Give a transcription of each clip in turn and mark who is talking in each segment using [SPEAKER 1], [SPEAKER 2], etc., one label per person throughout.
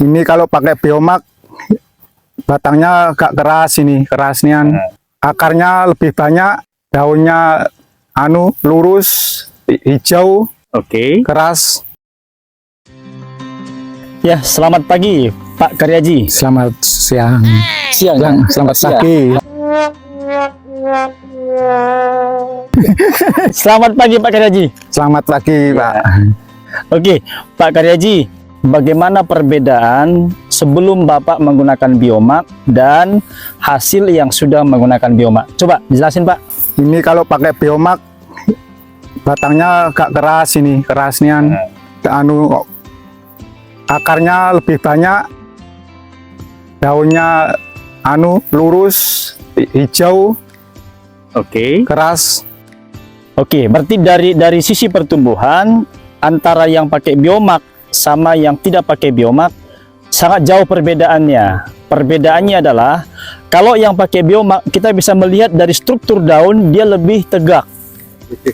[SPEAKER 1] Ini kalau pakai biomak, batangnya agak keras ini, kerasnya. Akarnya lebih banyak, daunnya lurus, hijau,
[SPEAKER 2] Oke.
[SPEAKER 1] keras.
[SPEAKER 2] Ya, selamat pagi Pak Karyaji.
[SPEAKER 1] Selamat siang.
[SPEAKER 2] Siang.
[SPEAKER 1] Selamat pagi.
[SPEAKER 2] Selamat pagi Pak Karyaji.
[SPEAKER 1] Selamat pagi, Pak.
[SPEAKER 2] Oke, Pak Karyaji, bagaimana perbedaan sebelum Bapak menggunakan biomak dan hasil yang sudah menggunakan biomak? Coba jelasin, Pak.
[SPEAKER 1] Ini kalau pakai biomak, batangnya agak keras ini, kerasnya. Akarnya lebih banyak, daunnya lurus, hijau,
[SPEAKER 2] Oke.
[SPEAKER 1] keras.
[SPEAKER 2] Oke, berarti dari sisi pertumbuhan antara yang pakai biomak sama yang tidak pakai biomak sangat jauh perbedaannya. Perbedaannya adalah kalau yang pakai biomak kita bisa melihat dari struktur daun dia lebih tegak,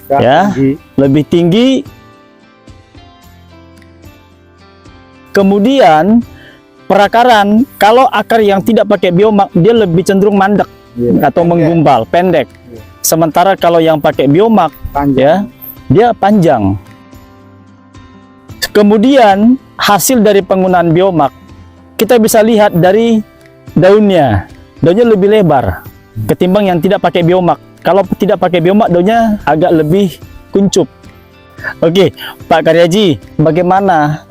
[SPEAKER 2] ya, lebih tinggi. Kemudian perakaran, kalau akar yang tidak pakai biomak dia lebih cenderung mandek atau menggumpal, pendek. Sementara kalau yang pakai biomak ya, dia panjang. Kemudian hasil dari penggunaan biomak kita bisa lihat dari daunnya. Daunnya lebih lebar ketimbang yang tidak pakai biomak. Kalau tidak pakai biomak daunnya agak lebih kuncup. Oke, Pak Karyaji, bagaimana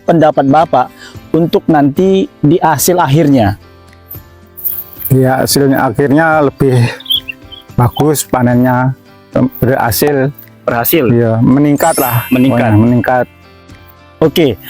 [SPEAKER 2] pendapat Bapak untuk nanti di hasil akhirnya?
[SPEAKER 1] Ya, hasilnya akhirnya lebih bagus, panennya berhasil. Ya, meningkat lah. Meningkat.
[SPEAKER 2] Oke,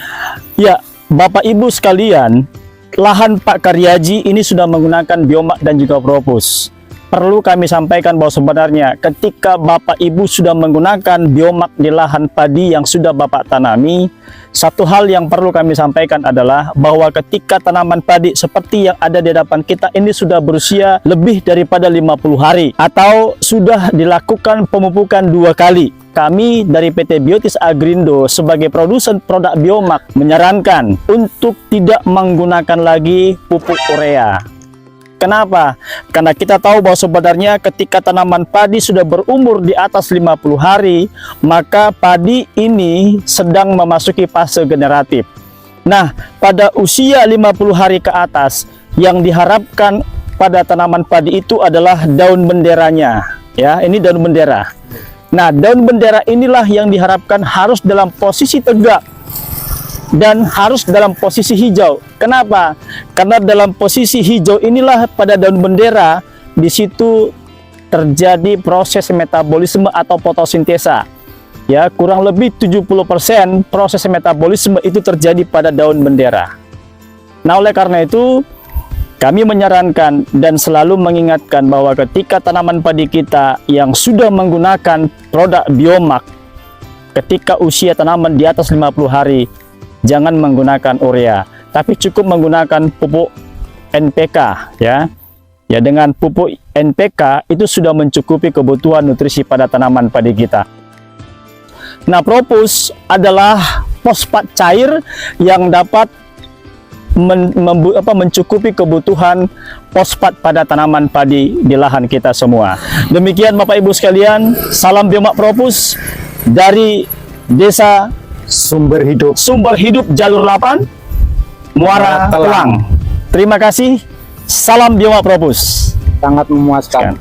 [SPEAKER 2] ya Bapak Ibu sekalian, lahan Pak Karyaji ini sudah menggunakan biomak dan juga propus. Perlu kami sampaikan bahwa sebenarnya ketika Bapak Ibu sudah menggunakan biomak di lahan padi yang sudah Bapak tanami, satu hal yang perlu kami sampaikan adalah bahwa ketika tanaman padi seperti yang ada di hadapan kita ini sudah berusia lebih daripada 50 hari atau sudah dilakukan pemupukan 2 kali. Kami dari PT Biotis Agrindo sebagai produsen produk biomak menyarankan untuk tidak menggunakan lagi pupuk urea. Kenapa? Karena kita tahu bahwa sebenarnya ketika tanaman padi sudah berumur di atas 50 hari, maka padi ini sedang memasuki fase generatif. Nah, pada usia 50 hari ke atas, yang diharapkan pada tanaman padi itu adalah daun benderanya. Ya, ini daun bendera. Nah, daun bendera inilah yang diharapkan harus dalam posisi tegak dan harus dalam posisi hijau. Kenapa? Karena dalam posisi hijau inilah pada daun bendera di situ terjadi proses metabolisme atau fotosintesa. Ya, kurang lebih 70% proses metabolisme itu terjadi pada daun bendera. Nah, oleh karena itu kami menyarankan dan selalu mengingatkan bahwa ketika tanaman padi kita yang sudah menggunakan produk biomak ketika usia tanaman di atas 50 hari, jangan menggunakan urea, tapi cukup menggunakan pupuk NPK ya. Ya, dengan pupuk NPK itu sudah mencukupi kebutuhan nutrisi pada tanaman padi kita. Nah, propus adalah fosfat cair yang dapat mencukupi kebutuhan fosfat pada tanaman padi di lahan kita semua. Demikian Bapak Ibu sekalian, salam biomak propus dari Desa Sumber Hidup Jalur 8, Muara Telang. Terima kasih. Salam biomak propus.
[SPEAKER 1] Sangat memuaskan.